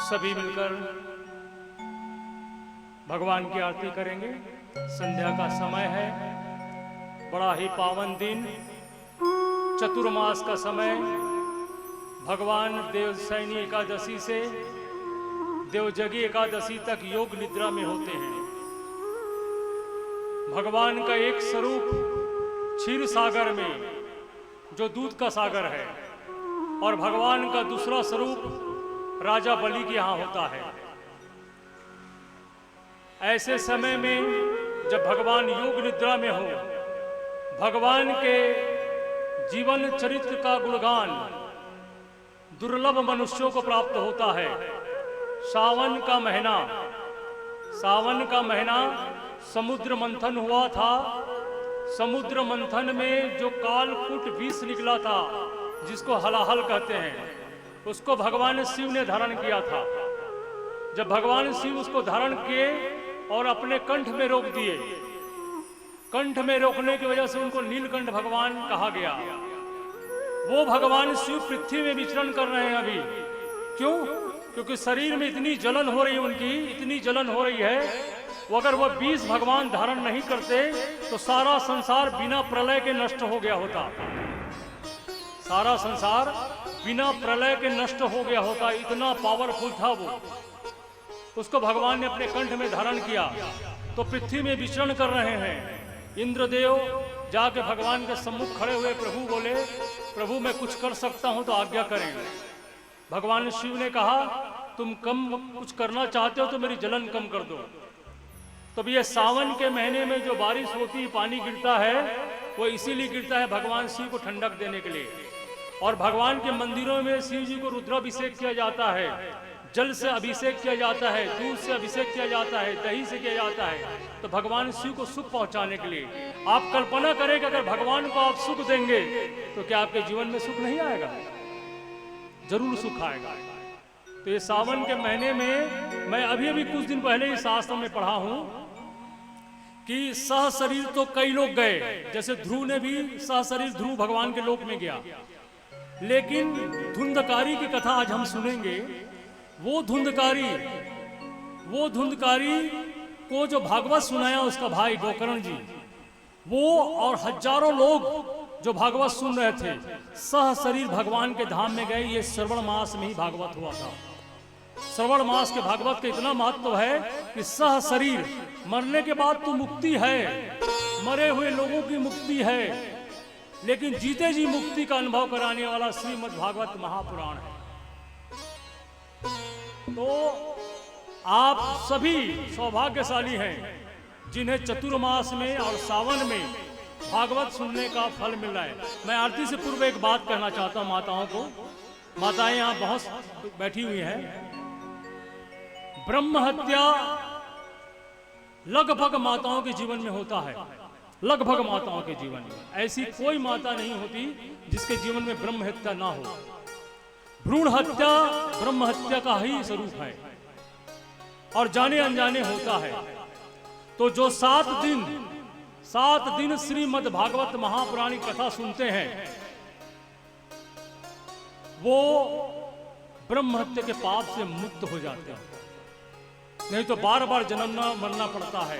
सभी मिलकर भगवान की आरती करेंगे। संध्या का समय है, बड़ा ही पावन दिन, चतुर्मास का समय। भगवान देवशयनी एकादशी से देवजगी एकादशी तक योग निद्रा में होते हैं। भगवान का एक स्वरूप क्षीर सागर में जो दूध का सागर है, और भगवान का दूसरा स्वरूप राजा बलि के यहाँ होता है। ऐसे समय में जब भगवान योग निद्रा में हो, भगवान के जीवन चरित्र का गुणगान दुर्लभ मनुष्यों को प्राप्त होता है। सावन का महीना समुद्र मंथन हुआ था। समुद्र मंथन में जो कालकूट विष निकला था, जिसको हलाहल कहते हैं, उसको भगवान शिव ने धारण किया था। जब भगवान शिव उसको धारण किए और अपने कंठ में रोक दिए, कंठ में रोकने की वजह से उनको नीलकंठ भगवान कहा गया। वो भगवान शिव पृथ्वी में विचरण कर रहे हैं अभी। क्यों? क्योंकि शरीर में इतनी जलन हो रही है, उनकी इतनी जलन हो रही है। वो अगर वह 20 भगवान धारण नहीं करते तो सारा संसार बिना प्रलय के नष्ट हो गया होता। सारा संसार बिना प्रलय के नष्ट हो गया होता, इतना पावरफुल था वो। उसको भगवान ने अपने कंठ में धारण किया तो पृथ्वी में विचरण कर रहे हैं। इंद्रदेव जाके भगवान के सम्मुख खड़े हुए, प्रभु बोले, प्रभु मैं कुछ कर सकता हूं तो आज्ञा करें। भगवान शिव ने कहा, तुम कम कुछ करना चाहते हो तो मेरी जलन कम कर दो। तो ये सावन के महीने में जो बारिश होती है, पानी गिरता है, वो इसीलिए गिरता है भगवान शिव को ठंडक देने के लिए। और भगवान के मंदिरों में शिव जी को रुद्राभिषेक किया जाता है, जल से अभिषेक किया जाता है, दूध से अभिषेक किया जाता है, दही से किया जाता है, तो भगवान शिव को सुख पहुंचाने के लिए। आप कल्पना करें कि अगर भगवान को आप सुख देंगे तो क्या आपके जीवन में सुख नहीं आएगा? जरूर सुख आएगा। तो ये सावन के महीने में मैं अभी कुछ दिन पहले ही शास्त्र में पढ़ा हूं कि सह शरीर तो कई लोग गए, जैसे ध्रुव ने भी सह शरीर ध्रुव भगवान के लोक में गया। लेकिन धुंधकारी की कथा आज हम सुनेंगे। वो धुंधकारी को जो भागवत सुनाया उसका भाई गोकर्ण जी, वो और हजारों लोग जो भागवत सुन रहे थे, सह शरीर भगवान के धाम में गए। ये श्रवण मास में ही भागवत हुआ था। श्रवण मास के भागवत का इतना महत्व है कि सह शरीर, मरने के बाद तो मुक्ति है, मरे हुए लोगों की मुक्ति है, लेकिन जीते जी मुक्ति का अनुभव कराने वाला श्रीमद् भागवत महापुराण है। तो आप सभी सौभाग्यशाली हैं जिन्हें चतुर्मास में और सावन में भागवत सुनने का फल मिल रहा है। मैं आरती से पूर्व एक बात कहना चाहता हूं माताओं को। माताएं यहाँ बहुत बैठी हुई हैं। ब्रह्म हत्या लगभग माताओं के जीवन में होता है, लगभग माताओं के जीवन में। ऐसी कोई माता नहीं होती जिसके जीवन में ब्रह्म हत्या ना हो। भ्रूण हत्या ब्रह्म हत्या का ही स्वरूप है और जाने अनजाने होता है। तो जो 7 दिन श्रीमद् भागवत महापुराण की कथा सुनते हैं, वो ब्रह्म हत्या के पाप से मुक्त हो जाते हैं। नहीं तो बार बार जन्मना मरना पड़ता है।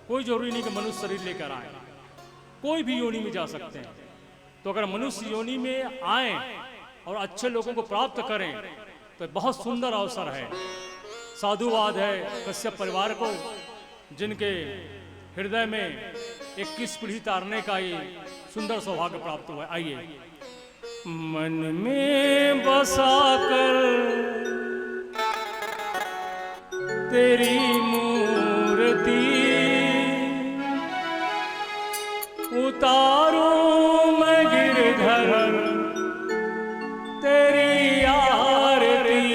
कोई जरूरी नहीं कि मनुष्य शरीर लेकर आए, कोई भी योनि में जा सकते हैं। तो अगर मनुष्य योनि में आए और अच्छे लोगों को प्राप्त करें तो बहुत सुंदर अवसर है। साधुवाद है कश्यप परिवार को, जिनके हृदय में 21 पीढ़ी तारने का ये सुंदर सौभाग्य प्राप्त हुआ है। आइए, मन में बसाकर तेरी मूर्ति उतारूं मैं गिरधर तेरी आरती।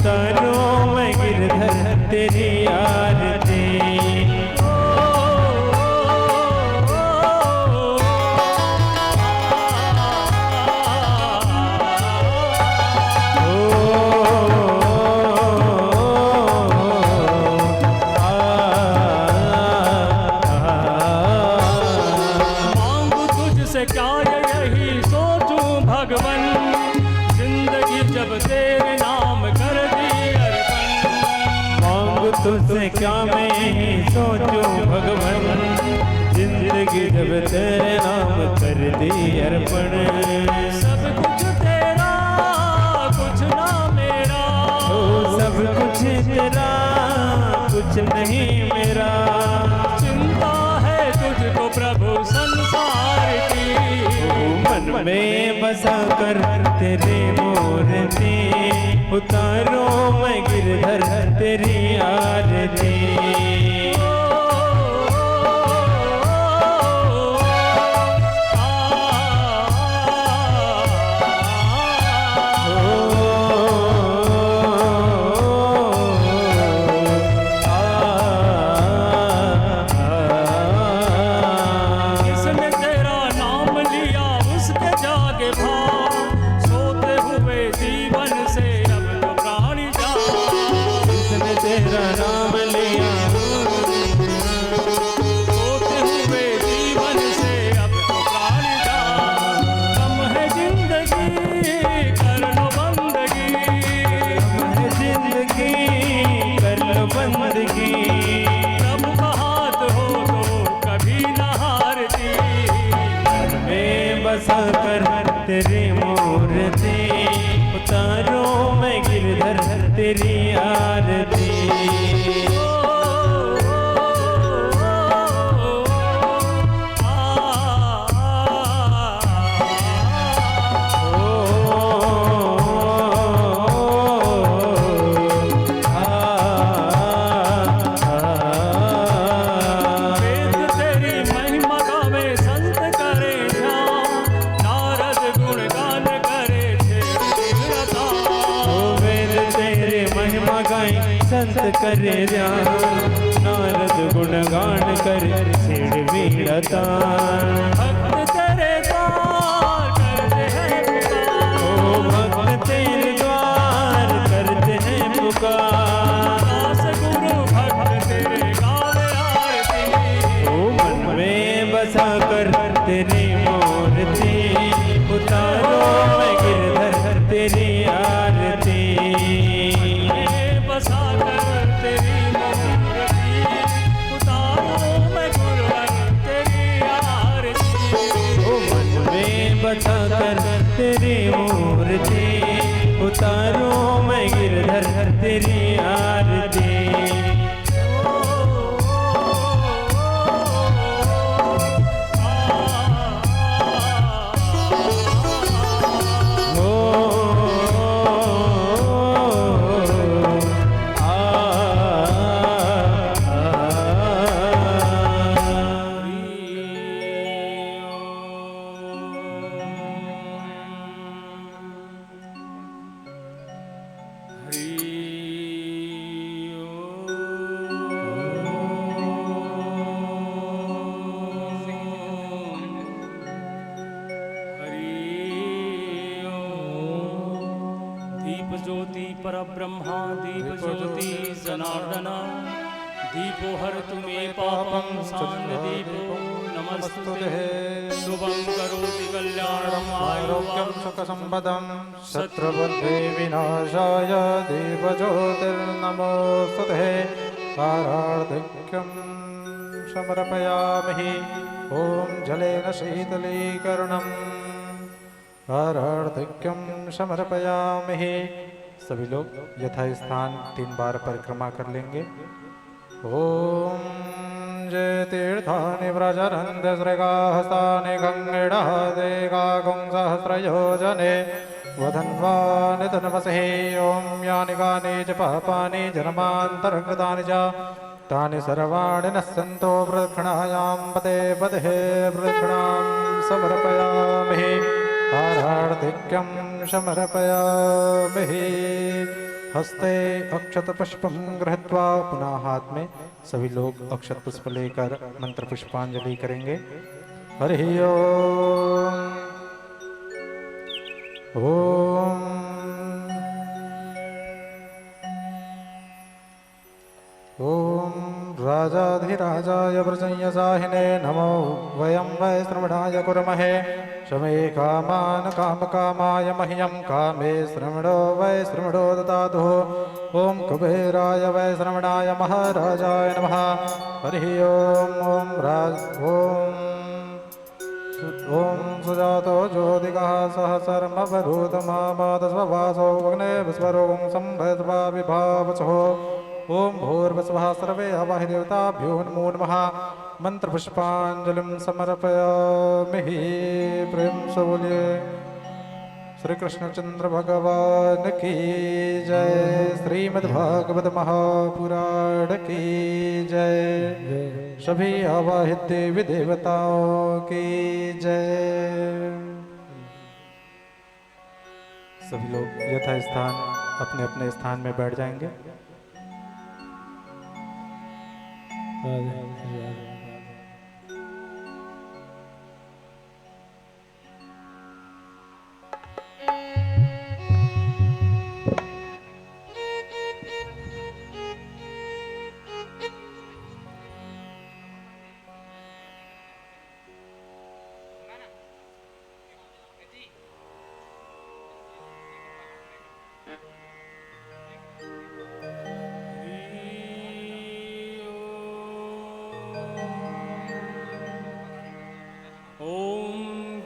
उतारो मैं गिरधर तेरी आरती। क्या यही सोचूं भगवन, जिंदगी जब तेरे नाम कर दी अर्पण। मांगू तुझसे क्या मैं ही सोचूं भगवन, जिंदगी जब तेरे नाम कर दी अर्पण। सब कुछ तेरा कुछ ना मेरा, सब कुछ तेरा कुछ नहीं मेरा। चिंता है तुझको प्रभु संसार की, मन में बसा कर तेरी मूर्ति। उतारो मैं गिरधर तेरी आरती। तेरी मूर्ति उतारो मैं गिरधर तेरी आरती। संत करे ध्यान, नारद गुणगान करे सिर वीरतान। भक्त तेरे द्वार करते हैं पुकार, ओ भक्त तेरे द्वार करते हैं पुकार। दास गुरु भक्त तेरे गावे आरती, ओ मन में बसा कर तेरी मूर्ति। उतारो मैं गिरधर तेरी आरती। बसा कर तेरी मूर्ति, उतारो मैं गुरुवर तेरी आरती। ओ मन में बसा कर तेरी मूर्ति। उतारो मैं गिरधर तेरी आरती। ज्योति परब्रह्मा दीप ज्योति जनार्दन दीपो हरतु मे पापं सान्निदीपो नमस्तुते। शुभं करोति कल्याणं आरोग्यं सुखसम्पदं शत्रुबुद्धि विनाशाय दीपज्योतिर्नमोस्तुते। पारार्धिक्यं समर्पयामि ॐ जलेन शीतलीकरणम्। पारार्धिक्यं समर्पयामि। सभी लोग यथास्थान 3 बार परिक्रमा कर लेंगे। ओम जय तीर्थानि व्रजरन्धश्रेगाहस्तानि गङ्गेडहदेगागुं सहस्रयोजने वधन्वानि तन्वसे। ॐ यानि कानि च पापानि जन्मान्तरङ्गतानि च तानि सर्वाणि नश्यन्तो प्रदक्षिणायां पदे पदे प्रदक्षिणां समर्पयामि। पारार्धिक्यं समर्पयामि। हस्ते अक्षत पुष्पम गृहीत्वा, पुनः हाथ में सभी लोग अक्षत पुष्प लेकर मंत्र पुष्पांजलि करेंगे। हरि ओम ओम राजाधिराजाय वृजयसाहिने नमो वयं वै श्रवणाय कुर्महे शमे कामान् कामकामाय मह्यं कामे श्रवणो वै श्रवणो ददातु। ओम कुबेराय वै श्रवणाय महाराजाय नमः। हरि ओम ओम सुजातो ज्योतिकः सहसर्मवरूतमापादस्ववासो वग्ने विस्वरों संभयस्वा विभावसो। ओम भूर्भुवः सर्वे अवाहि देवताभ्यो नमो नमः। मंत्र पुष्पांजलिं समर्पयामि। प्रेम से बोलिए श्री कृष्णचंद्र भगवान की जय। श्रीमद्भागवत महापुराण की जय। सभी आवाहित देवी देवताओं की जय। सभी लोग यथा स्थान अपने अपने स्थान में बैठ जाएंगे।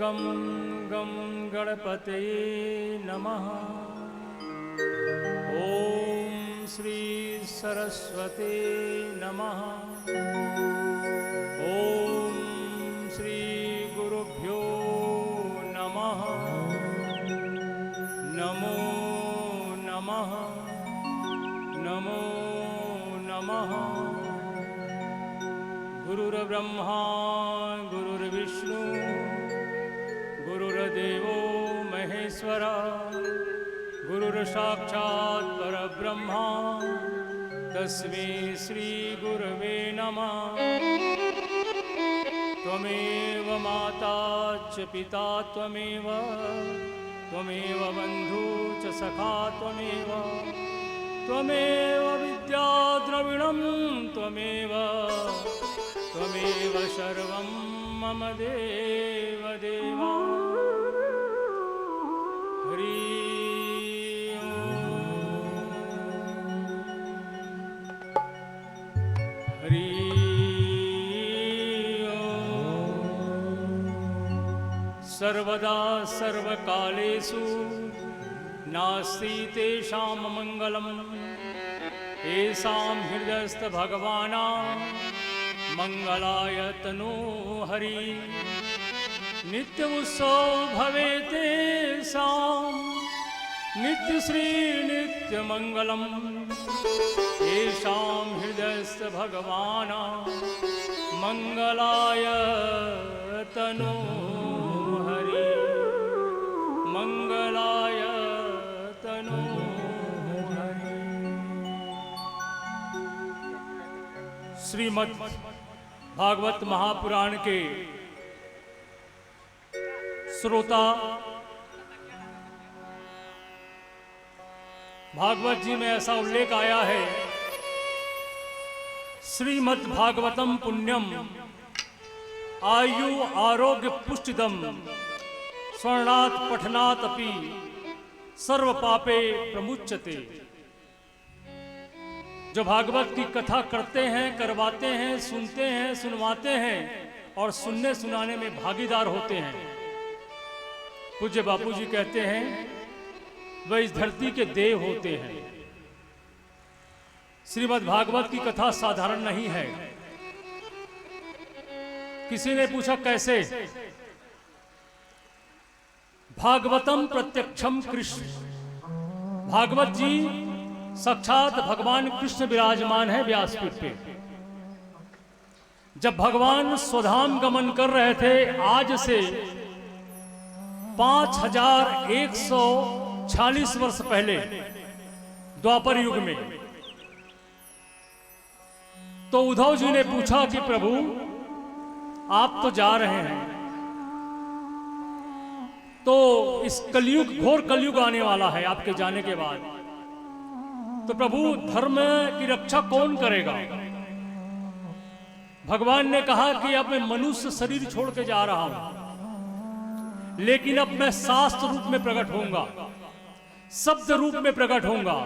गं गं गणपते नमः। ओम श्री सरस्वते नमः। ओम श्री गुरुभ्यो नमः। नमो नमः नमो नमः। गुरुर्ब्रह्मा गुरुर्विष्णु गुरुर्देवो महेश्वर गुरुर्साक्षात् परब्रह्मा तस्मै श्री गुरवे नमः। त्वमेव माता च पिता त्वमेव बन्धु च सखा त्वमेव विद्या द्रविणं त्वमेव सर्वं मम देव देवा। हरि हरि सर्वदा सर्वकालेषु नास्ति तेषां मङ्गलम्। येषां हृदयस्थ भगवान् मंगलाय तनो हरि। नित्य उत्सव भवेत् तेषां नित्यश्री नित्यमङ्गलम्। येषां हृदयस्थ भगवान् मंगलाय तनो हरि। मंगलाय तनो हरि। श्रीमद् भागवत महापुराण के श्रोता भागवत जी में ऐसा उल्लेख आया है, श्रीमद् भागवतम पुण्यम आयु आरोग्य पुष्टिदम स्वर्णात् पठनात् अपि सर्व पापे प्रमुच्यते। जो भागवत की कथा करते हैं, करवाते हैं, सुनते हैं, सुनवाते हैं और सुनने सुनाने में भागीदार होते हैं, पूज्य बापू जी कहते हैं वह इस धरती के देव होते हैं। श्रीमद् भागवत की कथा साधारण नहीं है। किसी ने पूछा कैसे? भागवतम प्रत्यक्षम कृष्ण। भागवत जी साक्षात भगवान कृष्ण विराजमान है व्यासपीठ पे। जब भगवान स्वधाम गमन कर रहे थे आज से 5146 वर्ष पहले, द्वापर युग में। तो उद्धव जी ने पूछा कि प्रभु आप तो जा रहे हैं, तो इस कलयुग, घोर कलयुग आने वाला है आपके जाने के बाद, तो प्रभु धर्म की रक्षा कौन करेगा? भगवान ने कहा कि अब मैं मनुष्य शरीर छोड़ के जा रहा हूं, लेकिन अब मैं शास्त्र रूप में प्रकट होऊंगा, शब्द रूप में प्रकट होऊंगा।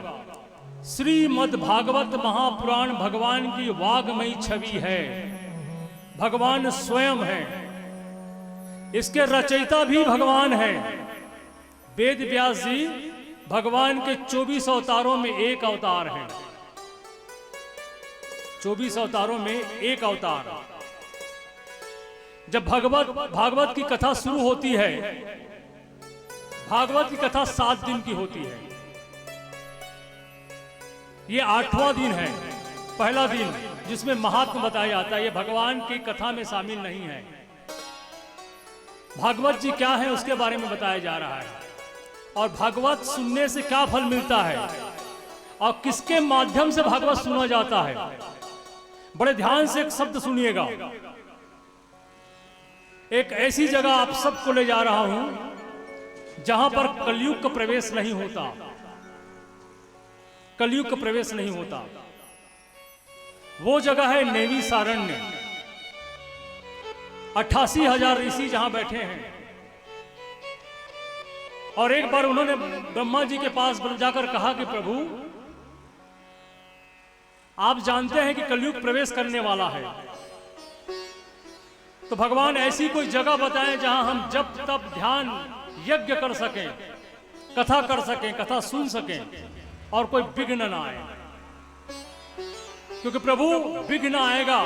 श्रीमद् भागवत महापुराण भगवान की वाग्मयी छवि है, भगवान स्वयं है, इसके रचयिता भी भगवान है। वेद व्यास जी भगवान के 24 अवतारों में एक अवतार है, 24 अवतारों में एक अवतार। जब भागवत की कथा शुरू होती है, भागवत की कथा 7 दिन की होती है। ये 8वां दिन है, पहला दिन जिसमें महात्म बताया जाता है, ये भगवान की कथा में शामिल नहीं है। भागवत जी क्या है उसके बारे में बताया जा रहा है, और भागवत सुनने से क्या फल मिलता है, और किसके माध्यम से भागवत सुना जाता है। बड़े ध्यान से एक शब्द सुनिएगा। एक ऐसी जगह आप सबको ले जा रहा हूं जहां पर कलयुग का प्रवेश नहीं होता, कलयुग का प्रवेश नहीं होता। वो जगह है नैमिषारण्य। 88,000 ऋषि जहां बैठे हैं, और एक बार उन्होंने ब्रह्मा जी के पास जाकर कहा कि प्रभु आप जानते हैं कि कलयुग प्रवेश करने वाला है, तो भगवान ऐसी कोई जगह बताएं जहां हम जब तब ध्यान यज्ञ कर सकें, कथा कर सकें, कथा सुन सकें, और कोई विघ्न ना आए। क्योंकि प्रभु विघ्न आएगा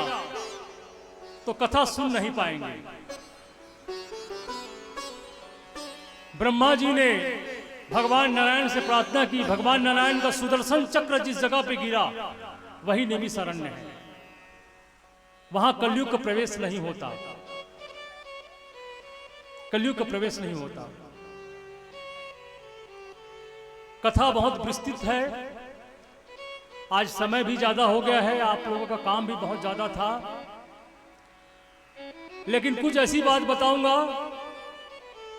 तो कथा सुन नहीं पाएंगे। ब्रह्मा जी ने भगवान नारायण से प्रार्थना की, भगवान नारायण का सुदर्शन चक्र जिस जगह पे गिरा वही नैमिषारण्य है, वहां कलयुग का प्रवेश नहीं होता, कलयुग का प्रवेश नहीं होता। कथा बहुत विस्तृत है, आज समय भी ज्यादा हो गया है, आप लोगों का काम भी बहुत ज्यादा था, लेकिन कुछ ऐसी बात बताऊंगा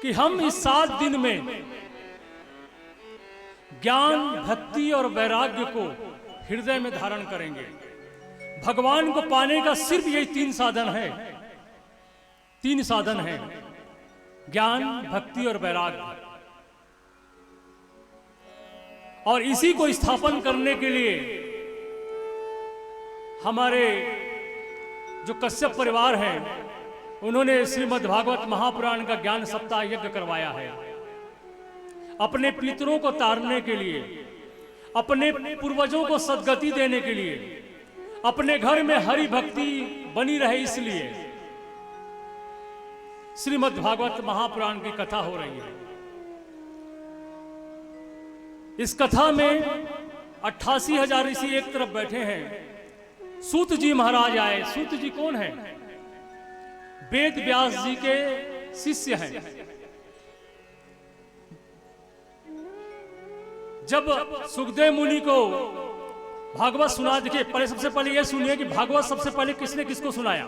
कि हम इस 7 दिन में ज्ञान, भक्ति और वैराग्य को हृदय में धारण करेंगे। भगवान को पाने का सिर्फ यही 3 साधन है, 3 साधन है, ज्ञान, भक्ति और वैराग्य। और इसी को स्थापन करने के लिए हमारे जो कश्यप परिवार हैं, उन्होंने श्रीमद् भागवत महापुराण का ज्ञान सप्ताह यज्ञ करवाया है। अपने पितरों को तारने के लिए, अपने पूर्वजों को सद्गति देने के लिए, अपने घर में हरि भक्ति बनी रहे, इसलिए श्रीमद् भागवत महापुराण की कथा हो रही है। इस कथा में 88,000 ऋषि एक तरफ बैठे हैं। सूत जी महाराज आए। सूत जी कौन है? वेद व्यास जी के शिष्य हैं। जब सुखदेव मुनि को भागवत सुना, देखिए पहले, सबसे पहले यह सुनिए कि भागवत सबसे पहले किसने किसको सुनाया।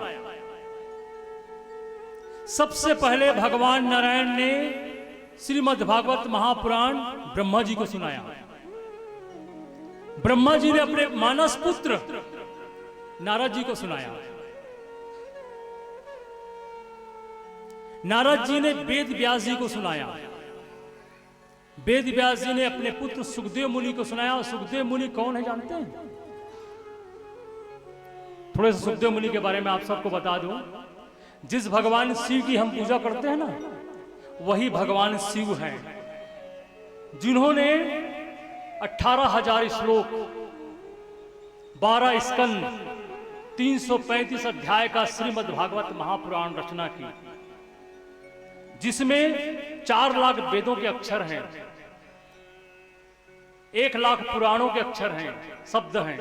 सबसे पहले भगवान नारायण ने श्रीमद् भागवत महापुराण ब्रह्मा जी को सुनाया। ब्रह्मा जी ने अपने मानस पुत्र नारद जी को सुनाया। नारद जी ने वेद व्यास जी को सुनाया। वेद व्यास जी ने अपने पुत्र सुखदेव मुनि को सुनाया। और सुखदेव मुनि कौन है जानते हैं? थोड़े से सुखदेव मुनि के बारे में आप सबको बता दूं। जिस भगवान शिव की हम पूजा करते हैं ना, वही भगवान शिव हैं, जिन्होंने 18,000 श्लोक, 12 स्कंद, 335 अध्याय का श्रीमद् भागवत महापुराण रचना की, जिसमें 4 लाख वेदों के अक्षर हैं, 1 लाख पुराणों के अक्षर हैं, शब्द हैं,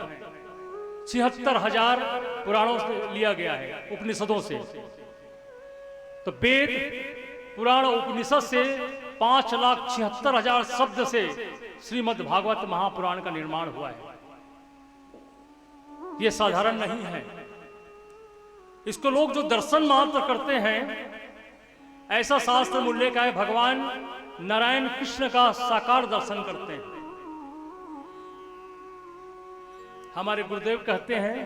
76,000 पुराणों से लिया गया है, उपनिषदों से। तो वेद, पुराण, उपनिषद से 5,76,000 शब्द से श्रीमद् भागवत महापुराण का निर्माण हुआ है। ये साधारण नहीं है। इसको लोग जो दर्शन मात्र करते हैं, ऐसा शास्त्र में उल्लेख है, भगवान नारायण कृष्ण का साकार दर्शन करते हैं। हमारे गुरुदेव कहते हैं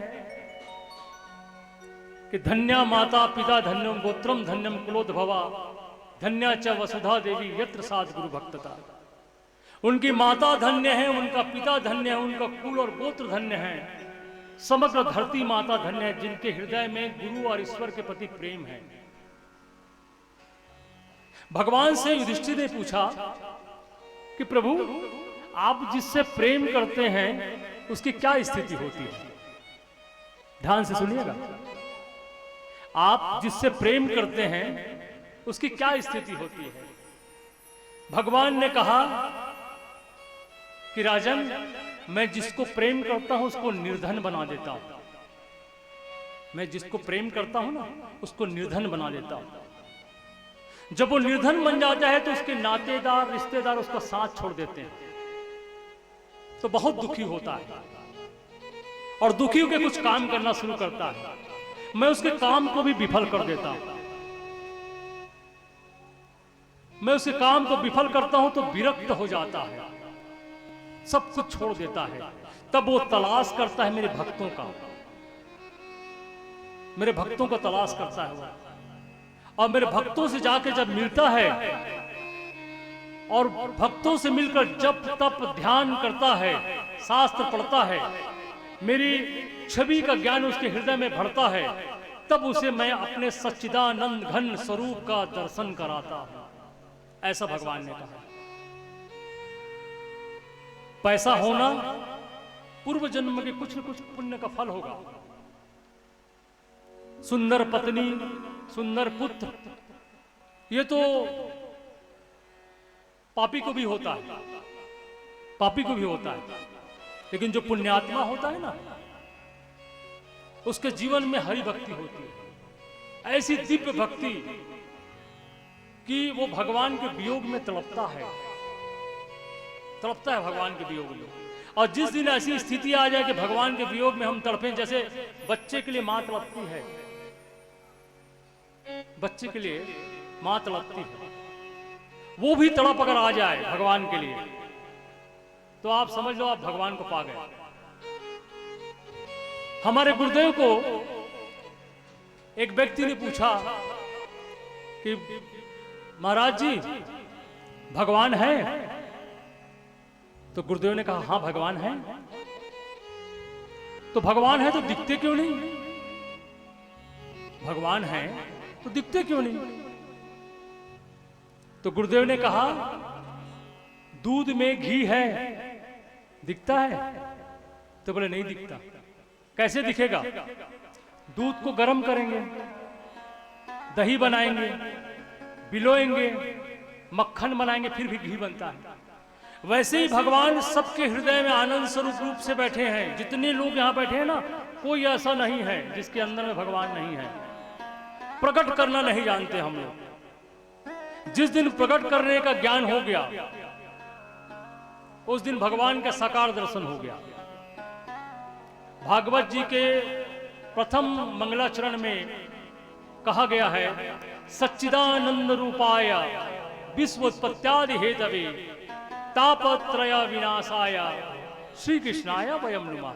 कि धन्या माता पिता धन्यम गोत्रम धन्यम कुलोद्भवा धन्या च वसुधा देवी यत्र साध गुरु भक्तता। उनकी माता धन्य है, उनका पिता धन्य है, उनका कुल और गोत्र धन्य है, समग्र धरती माता धन्य है, जिनके हृदय में गुरु और ईश्वर के प्रति प्रेम है। भगवान से युधिष्ठिर ने पूछा कि प्रभु, आप जिससे प्रेम करते हैं उसकी क्या स्थिति होती है? ध्यान से सुनिएगा। आप जिससे प्रेम करते हैं उसकी क्या स्थिति होती है? भगवान ने कहा कि राजन, मैं जिसको प्रेम करता हूं उसको निर्धन बना देता हूं। मैं जिसको प्रेम करता हूं ना, उसको निर्धन बना देता हूं। जब वो निर्धन बन जाता है तो उसके नातेदार रिश्तेदार उसका साथ छोड़ देते हैं, तो बहुत दुखी होता है और दुखी होकर कुछ काम करना शुरू करता है। मैं उसके काम को भी विफल कर देता हूं। मैं उसके काम को विफल करता हूं तो विरक्त हो जाता है, सब कुछ छोड़ देता है। तब वो तलाश करता है मेरे भक्तों का, मेरे भक्तों को तलाश करता है वो, और मेरे भक्तों से जाके जब मिलता है और भक्तों से मिलकर जप तप ध्यान करता है, शास्त्र पढ़ता है, मेरी छवि का ज्ञान उसके हृदय में भरता है, तब उसे मैं अपने सच्चिदानंद घन स्वरूप का दर्शन कराता हूं। ऐसा भगवान ने कहा। पैसा होना पूर्व जन्म के कुछ न कुछ पुण्य का फल होगा। सुंदर पत्नी, सुंदर पुत्र, ये तो पापी को भी होता है, पापी को भी होता है। लेकिन जो पुण्यात्मा होता है ना, उसके जीवन में हरि भक्ति होती है, ऐसी दिव्य भक्ति कि वो भगवान के वियोग में तड़पता है, तड़पता है भगवान के वियोग में। और जिस दिन ऐसी स्थिति आ जाए कि भगवान के वियोग में हम तड़पें, जैसे बच्चे के लिए मां तड़पती है, बच्चे के लिए मां तड़पती है, वो भी तड़प अगर आ जाए भगवान के लिए, तो आप समझ लो आप भगवान को पा गए। हमारे गुरुदेव को एक व्यक्ति ने पूछा कि महाराज जी, भगवान है? तो गुरुदेव ने कहा हां भगवान है। तो भगवान है तो दिखते क्यों नहीं? भगवान है तो दिखते क्यों नहीं? तो गुरुदेव ने कहा दूध में घी है, दिखता है? तो बोले नहीं दिखता। कैसे दिखेगा? दूध को गर्म करेंगे, दही बनाएंगे, बिलोएंगे, मक्खन बनाएंगे, फिर भी घी बनता है। वैसे ही भगवान सबके हृदय में आनंद स्वरूप रूप से बैठे हैं। जितने लोग यहाँ बैठे हैं ना, कोई ऐसा नहीं है जिसके अंदर में भगवान नहीं है। प्रकट करना नहीं जानते हम लोग। जिस दिन प्रकट करने का ज्ञान हो गया, उस दिन भगवान का साकार दर्शन हो गया। भागवत जी के प्रथम मंगलाचरण में कहा गया है, सच्चिदानंद रूपाय विश्वोत्पत्त्यादि हेतवे तापत्रय विनाशाय श्री कृष्णाय वयम नुमाः।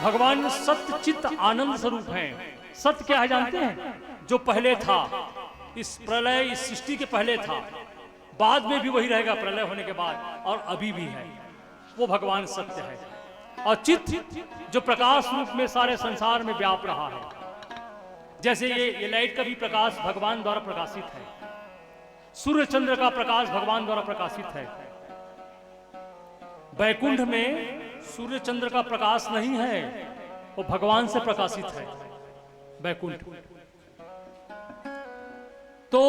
भगवान सत्य चित्त आनंद स्वरूप हैं। सत्य क्या है जानते हैं? जो पहले था, इस प्रलय, इस सृष्टि के पहले था, बाद में भी वही रहेगा प्रलय होने के बाद, और अभी भी है, वो भगवान सत्य है। और चित्त जो प्रकाश रूप में सारे संसार में व्याप रहा है। जैसे ये लाइट का भी प्रकाश भगवान द्वारा प्रकाशित है, सूर्य चंद्र का प्रकाश भगवान द्वारा प्रकाशित है। वैकुंठ में सूर्य चंद्र का प्रकाश नहीं है, वो भगवान से प्रकाशित है वैकुंठ। तो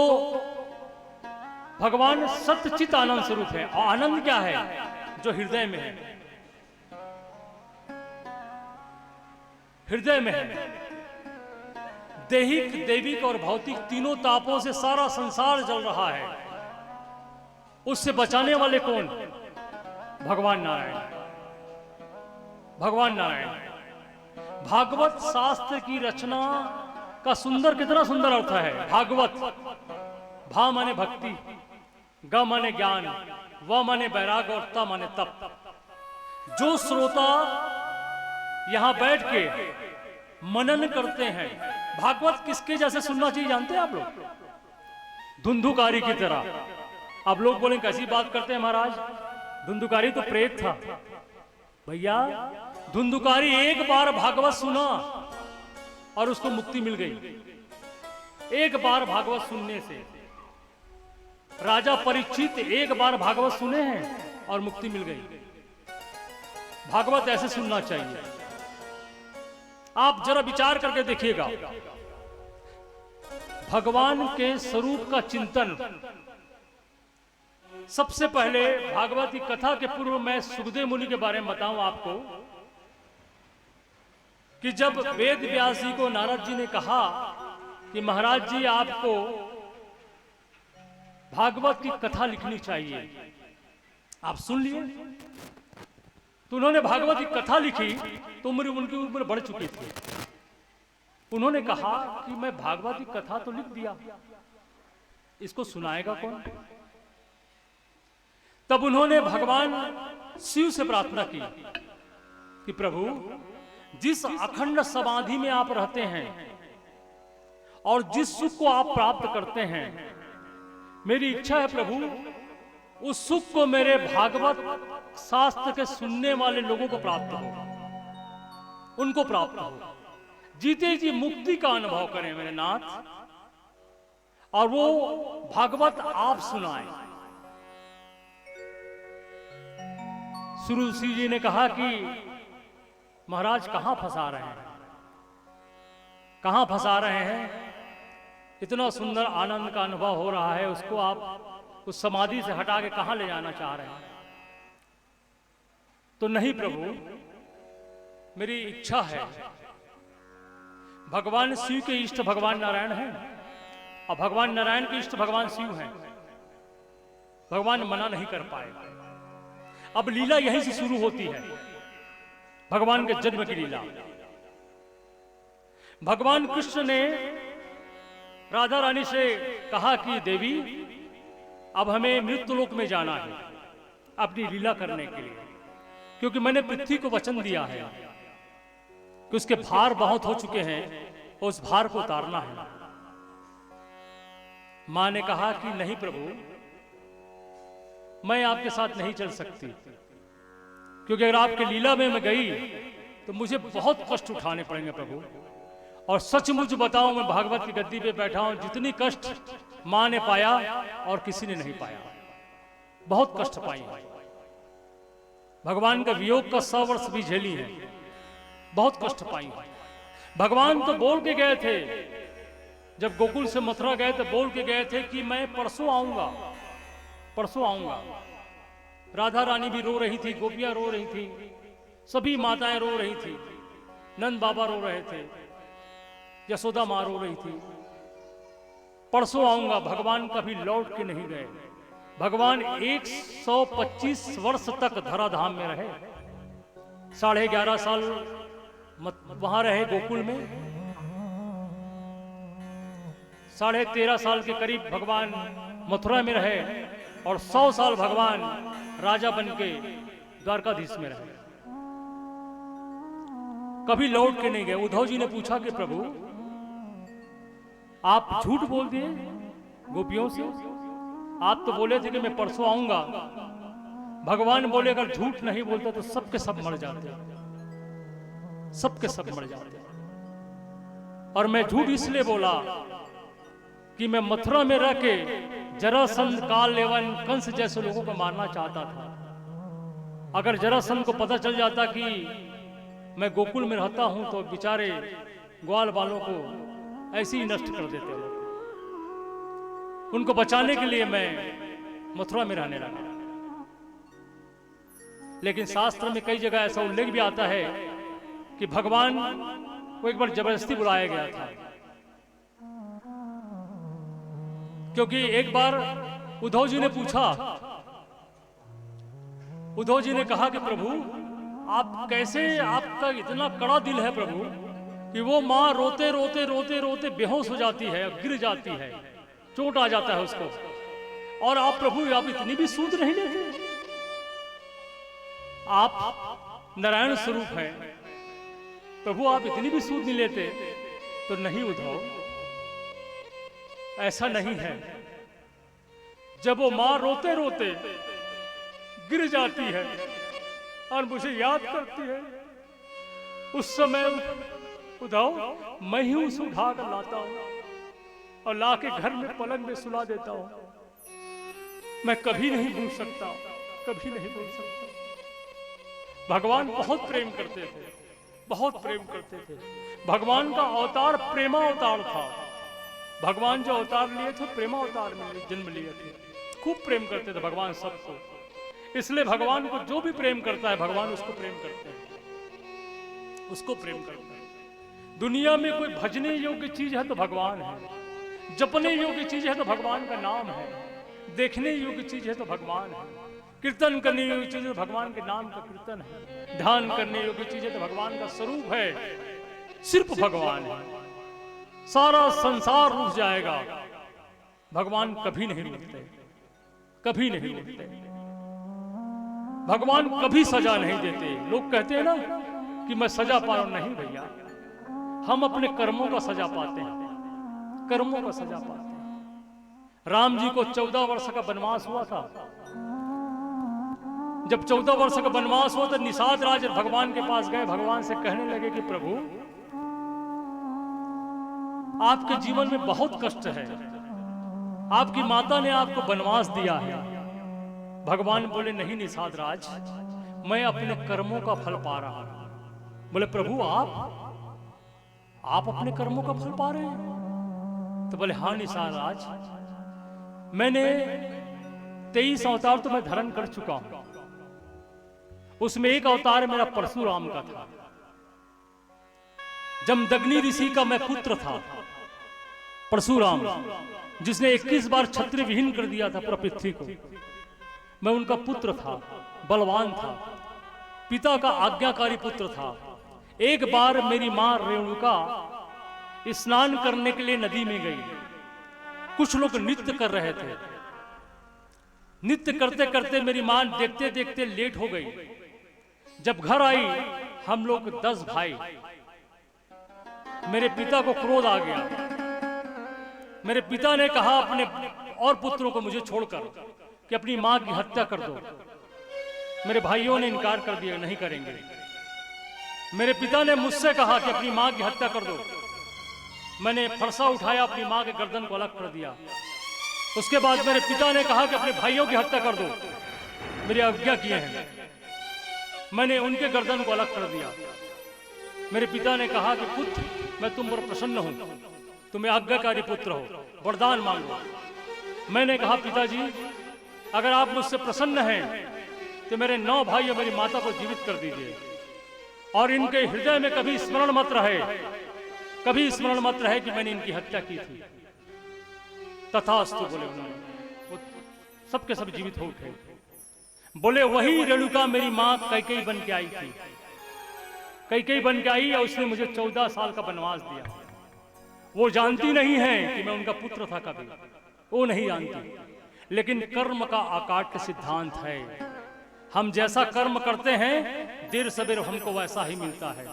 भगवान सत्यचित आनंद स्वरूप है। और आनंद क्या है? जो हृदय में है, हृदय में है। दैहिक, दैविक और भौतिक तीनों तापों से सारा संसार जल रहा है। उससे बचाने वाले कौन? भगवान नारायण। भगवान नारायण भागवत शास्त्र की रचना का सुंदर, कितना सुंदर अर्थ है। भागवत, भा माने भक्ति, ग माने ज्ञान, व माने वैराग्य और त माने तप। जो श्रोता यहां बैठ के मनन करते हैं, भागवत किसके जैसे सुनना चाहिए जानते हैं आप लोग? धुंधुकारी की तरह। अब लोग बोले कैसी बात करते हैं महाराज, धुंधुकारी तो प्रेत था। भैया धुंधुकारी एक बार भागवत सुना और उसको मुक्ति मिल गई, एक बार भागवत सुनने से। राजा परीक्षित एक बार भागवत सुने हैं और मुक्ति मिल गई। भागवत ऐसे सुनना चाहिए। आप जरा विचार करके देखिएगा, भगवान के स्वरूप का चिंतन। सबसे पहले भागवत की कथा के पूर्व मैं सुखदेव मुनि के बारे में बताऊं आपको कि जब वेद व्यास जी को नारद जी ने कहा कि महाराज जी आपको भागवत की कथा लिखनी चाहिए, आप सुन लिए। तो उन्होंने भागवत की कथा लिखी तो उनकी उम्र बढ़ चुकी थी। उन्होंने कहा कि मैं भागवत की कथा तो लिख दिया, इसको सुनाएगा कौन? तब उन्होंने भगवान शिव से प्रार्थना की कि प्रभु, जिस अखंड समाधि में आप रहते हैं और जिस सुख को आप प्राप्त करते हैं, मेरी इच्छा है प्रभु, उस सुख को मेरे भागवत शास्त्र के सुनने वाले लोगों को प्राप्त हो, उनको प्राप्त हो, जीते जी मुक्ति का अनुभव करें मेरे नाथ, और वो भागवत आप सुनाएं। सुरु सिंह जी ने कहा कि महाराज कहां फंसा रहे हैं, कहां फंसा रहे हैं? इतना सुंदर आनंद का अनुभव हो रहा है, उसको आप उस समाधि से हटा के कहां ले जाना चाह रहे हैं? तो नहीं प्रभु, मेरी इच्छा है, भगवान शिव के इष्ट भगवान नारायण हैं और भगवान नारायण के इष्ट भगवान शिव हैं, भगवान मना नहीं कर पाए। अब लीला यहीं से शुरू होती है, भगवान के जन्म की लीला। भगवान कृष्ण ने राधा रानी से कहा कि देवी, अब हमें मृत्युलोक में जाना है अपनी लीला करने के लिए, क्योंकि मैंने पृथ्वी को वचन दिया है कि उसके भार बहुत हो चुके हैं, उस भार को उतारना है। मां ने कहा कि नहीं प्रभु, मैं आपके साथ नहीं चल सकती, क्योंकि अगर आपके लीला में मैं गई तो मुझे बहुत कष्ट उठाने पड़ेंगे प्रभु। और सचमुच बताऊं, मैं भागवत की गद्दी पे बैठा हूं, जितनी कष्ट मां ने पाया और किसी ने नहीं पाया, बहुत कष्ट पाई। भगवान का वियोग का 100 वर्ष भी झेली है, बहुत कष्ट पाई। भगवान तो बोल के गए थे, जब गोकुल से मथुरा गए तो बोल के गए थे कि मैं परसों आऊंगा, परसों आऊंगा। राधा रानी भी रो रही थी, गोपियां रो रही थी, सभी माताएं रो रही थी, नंद बाबा रो रहे थे, यशोदा मां रो रही थी, परसों आऊंगा। भगवान कभी लौट के नहीं गए। भगवान 125 वर्ष तक धराधाम में रहे, 11.5 साल वहां रहे गोकुल में, 13.5 साल के करीब भगवान मथुरा में रहे, और 100 साल भगवान राजा बनके द्वारकाधीश में रहे, कभी लौट के नहीं गए। उद्धव जी ने पूछा कि प्रभु, आप झूठ बोल दिए गोपियों से, आप तो बोले थे कि मैं परसों आऊंगा। भगवान बोले अगर झूठ नहीं बोलता तो सबके सब मर जाते, सबके सब मर जाते। और मैं झूठ इसलिए बोला कि मैं मथुरा में रह के जरासंध, काल एवं कंस जैसे लोगों को मारना चाहता था। अगर जरासंध को पता चल जाता कि मैं गोकुल में रहता हूं तो बेचारे ग्वाल बालों को ऐसे ही नष्ट कर देते हो। उनको बचाने के लिए मैं मथुरा में रहने लगा। लेकिन शास्त्र में कई जगह ऐसा उल्लेख भी आता है कि भगवान को एक बार जबरदस्ती बुलाया गया था, क्योंकि एक बार उद्धव जी ने पूछा उद्धव जी ने कहा कि प्रभु आप कैसे, आपका इतना कड़ा दिल है प्रभु कि वो माँ रोते रोते रोते रोते बेहोश हो जाती है, गिर जाती है, चोट आ जाता है उसको, और आप प्रभु आप इतनी भी सूद नहीं लेते? आप नारायण स्वरूप हैं प्रभु, आप इतनी भी सूद नहीं लेते? तो नहीं उद्धव, ऐसा नहीं है। जब वो माँ रोते रोते गिर जाती है और मुझे याद करती है, उस समय उद्धव मैं ही उसे उठा कर लाता हूं और लाके घर में पलंग में सुला देता हूं। मैं कभी नहीं भूल सकता, कभी नहीं भूल सकता। भगवान बहुत प्रेम करते थे, बहुत प्रेम करते थे। भगवान का अवतार प्रेमावतार था। भगवान जो अवतार लिए थे प्रेमावतार में जन्म लिए थे। खूब प्रेम करते थे भगवान सबको, इसलिए भगवान को जो भी प्रेम करता है भगवान उसको प्रेम करते हैं, उसको प्रेम करते हैं। दुनिया में कोई भजने योग्य चीज है तो भगवान है, जपने योग्य चीज है तो भगवान का नाम है, देखने योग्य चीज है तो भगवान है, कीर्तन करने योग्य चीज है तो भगवान के नाम का कीर्तन है, ध्यान करने योग्य चीज है तो भगवान का स्वरूप है, सिर्फ भगवान है। सारा संसार रुक जाएगा, भगवान कभी नहीं रुकते, कभी नहीं रुकते। भगवान कभी सजा नहीं देते। लोग कहते हैं ना कि मैं सजा पा रहा हूं, नहीं भैया, हम अपने कर्मों का सजा पाते हैं, कर्मों का सजा पाते हैं। राम जी को 14 वर्ष का वनवास हुआ था। जब 14 वर्ष का वनवास हुआ तो निषाद राज भगवान के पास गए, भगवान से कहने लगे कि प्रभु आपके जीवन में बहुत कष्ट है, आपकी माता ने आपको वनवास दिया है। भगवान बोले नहीं निषाद राज, मैं अपने कर्मों का फल पा रहा हूं। बोले प्रभु आप अपने कर्मों का फल पा रहे हैं? तो बोले हाँ निषाद राज, मैंने 23 अवतार तो मैं धारण कर चुका हूं, उसमें एक अवतार मेरा परशुराम का था। जमदग्नि ऋषि का मैं पुत्र था परशुराम, जिसने 21 बार क्षत्रिय विहीन कर दिया था पूरा पृथ्वी को। मैं उनका पुत्र था, बलवान था, पिता का आज्ञाकारी पुत्र था। एक बार मेरी मां रेणुका स्नान करने के लिए नदी में गई। कुछ लोग नृत्य कर रहे थे, नृत्य करते करते मेरी मां देखते देखते लेट हो गई। जब घर आई, हम लोग 10 भाई, मेरे पिता को क्रोध आ गया। मेरे पिता ने कहा अपने और पुत्रों को मुझे छोड़कर कि अपनी मां की हत्या कर दो। मेरे भाइयों ने इनकार कर दिया, नहीं करेंगे। मेरे पिता ने मुझसे कहा कि अपनी मां की हत्या कर दो। मैंने फरसा उठाया, अपनी मां के गर्दन को अलग कर दिया। उसके बाद मेरे पिता ने कहा कि अपने भाइयों की हत्या कर दो, मेरी आज्ञा किए हैं। मैंने उनके गर्दन को अलग कर दिया। मेरे पिता ने कहा कि पुत्र मैं तुम पर प्रसन्न हूं, तुम्हें आज्ञाकारी पुत्र हो, वरदान मांगो। मैंने कहा पिताजी अगर आप मुझसे प्रसन्न हैं तो मेरे 9 भाई और मेरी माता को जीवित कर दीजिए, और इनके हृदय में कभी स्मरण मत रहे, कभी स्मरण मत रहे कि मैंने इनकी हत्या की थी। तथास्तु बोले उन्होंने, वो सबके सब जीवित हो उठे। बोले वही रेणुका मेरी मां कैकेयी बन के आई थी, कैकेयी बन के आई और उसने मुझे 14 साल का वनवास दिया। वो जानती नहीं है कि मैं उनका पुत्र था, कभी वो नहीं जानती। लेकिन कर्म का अकाट्य सिद्धांत है, हम जैसा कर्म करते हैं देर सवेर हमको वैसा ही मिलता है।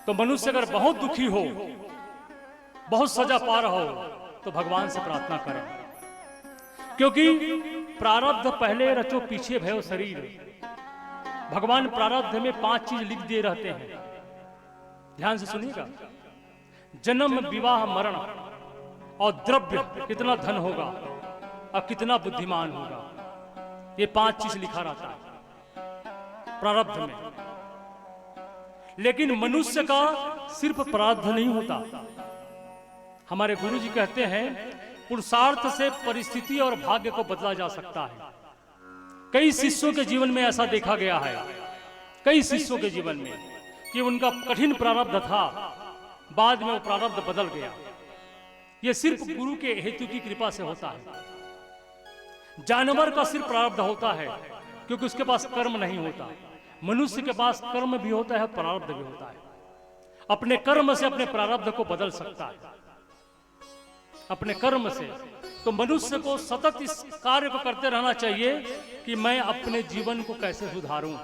तो मनुष्य अगर बहुत दुखी हो, बहुत सजा पा रहा हो, तो भगवान से प्रार्थना करें, क्योंकि प्रारब्ध पहले रचो पीछे भयो शरीर। भगवान प्रारब्ध में 5 चीज लिख दिए रहते हैं, ध्यान से सुनिएगा। जन्म, विवाह, मरण और द्रव्य, कितना धन होगा और कितना बुद्धिमान होगा, ये 5 चीज लिखा रहता है प्रारब्ध में। लेकिन मनुष्य का सिर्फ प्रारब्ध नहीं होता। हमारे गुरु जी कहते हैं पुरुषार्थ से परिस्थिति और भाग्य को बदला जा सकता है। कई शिष्यों के जीवन में ऐसा देखा गया है, कई शिष्यों के जीवन में, कि उनका कठिन प्रारब्ध था, बाद में वो प्रारब्ध बदल गया। ये सिर्फ गुरु के हेतु की कृपा से होता है। जानवर का सिर्फ प्रारब्ध होता है, क्योंकि उसके पास कर्म नहीं होता। मनुष्य के पास कर्म भी होता है, प्रारब्ध भी होता है। अपने कर्म से अपने प्रारब्ध को बदल सकता है, अपने कर्म से। तो मनुष्य को सतत इस कार्य को करते रहना चाहिए कि मैं अपने जीवन को कैसे सुधारूं,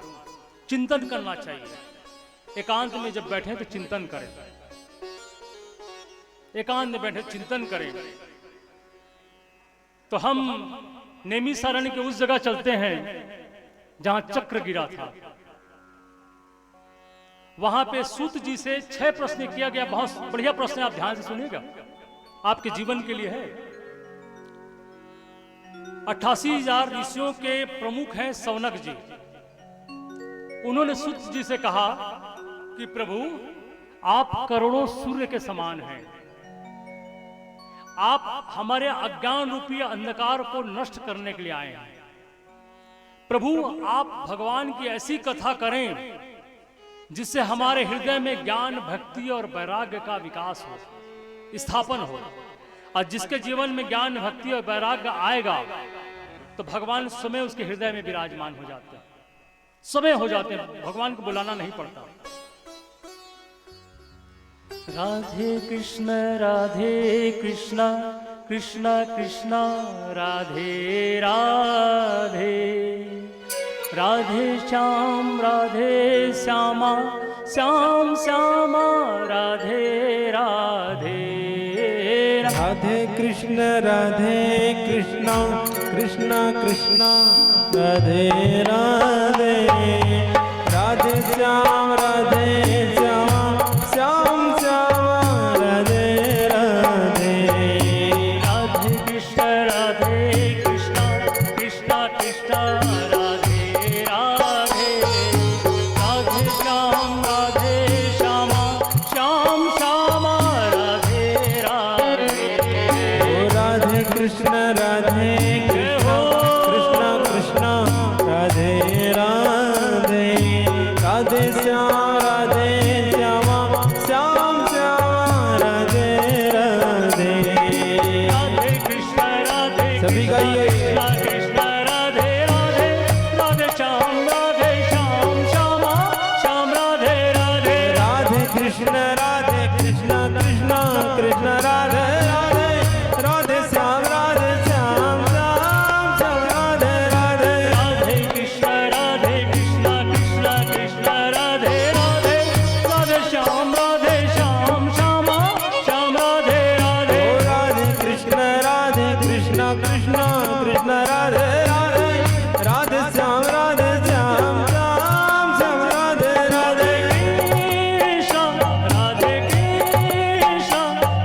चिंतन करना चाहिए। एकांत में जब बैठे तो चिंतन करें, एकांत में बैठे चिंतन करें। तो हम नैमिषारण्य के उस जगह चलते हैं जहां चक्र गिरा था। वहां पे सूत जी से 6 प्रश्न किया गया। बहुत बढ़िया प्रश्न, आप ध्यान से सुनिएगा, आपके जीवन के लिए है। 88,000 ऋषियों के प्रमुख हैं सौनक जी। उन्होंने सूत जी से कहा कि प्रभु, आप करोड़ों सूर्य के समान हैं, आप हमारे अज्ञान रूपी अंधकार को नष्ट करने के लिए आए हैं। प्रभु, आप भगवान की ऐसी कथा करें जिससे हमारे हृदय में ज्ञान, भक्ति और वैराग्य का विकास हो, स्थापन हो। और जिसके जीवन में ज्ञान, भक्ति और वैराग्य आएगा तो भगवान स्वयं उसके हृदय में विराजमान हो जाते हैं, स्वयं हो जाते हैं, भगवान को बुलाना नहीं पड़ता। राधे कृष्ण कृष्ण कृष्ण राधे राधे, राधे श्यामा श्याम श्यामा राधे राधे। राधे कृष्ण कृष्ण कृष्ण राधे राधे, राधे श्याम श्याम श्याम राधे राधे। राधे कृष्ण कृष्ण कृष्ण कृष्ण राधे राधे, राधे श्याम श्याम श्याम राधे राधे। राधे कृष्ण कृष्ण कृष्ण राधे राधे, राधे श्याम श्याम श्याम राधे राधे। राधे कृष्ण सभी गाइए। कृष्ण राधे राधे, राधे श्याम श्याम श्याम राधे राधे। राधे कृष्ण कृष्ण कृष्ण राधे राधे, राधे श्याम श्याम श्याम राधे राधे। राधे कृष्ण कृष्ण कृष्ण राधे राधे, राधे श्याम श्याम श्याम राधे राधे। राधे कृष्ण कृष्ण कृष्ण राधे राधे, राधे श्याम श्याम श्याम राधे राधे। राधे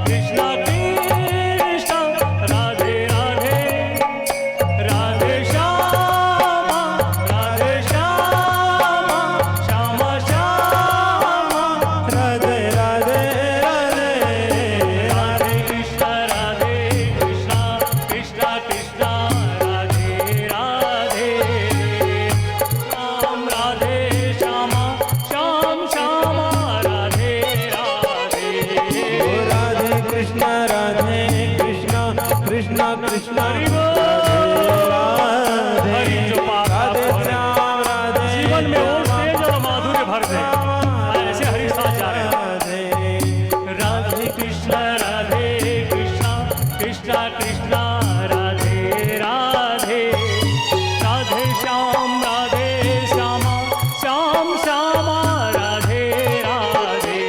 कृष्ण कृष्ण कृष्ण राधे राधे, राधे श्याम श्याम श्याम राधे राधे राधे। राधे कृष्ण कृष्ण कृष्ण राधे राधे, श्याम राधे श्याम श्याम राधे राधे। राधे कृष्ण कृष्ण कृष्ण हरि जो पाप राधे श्याम राधे। जीवन में और तेज और माधुर्य भर दे, ऐसे हरि साथ जा रहे हैं। राधे कृष्ण कृष्ण कृष्ण राधे राधे, राधे श्याम श्याम श्याम राधे राधे।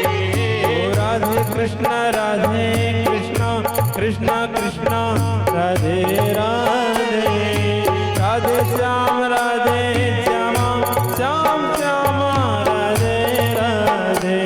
राधे कृष्ण कृष्ण कृष्ण राधे राधे, राधे श्याम श्याम श्याम राधे राधे।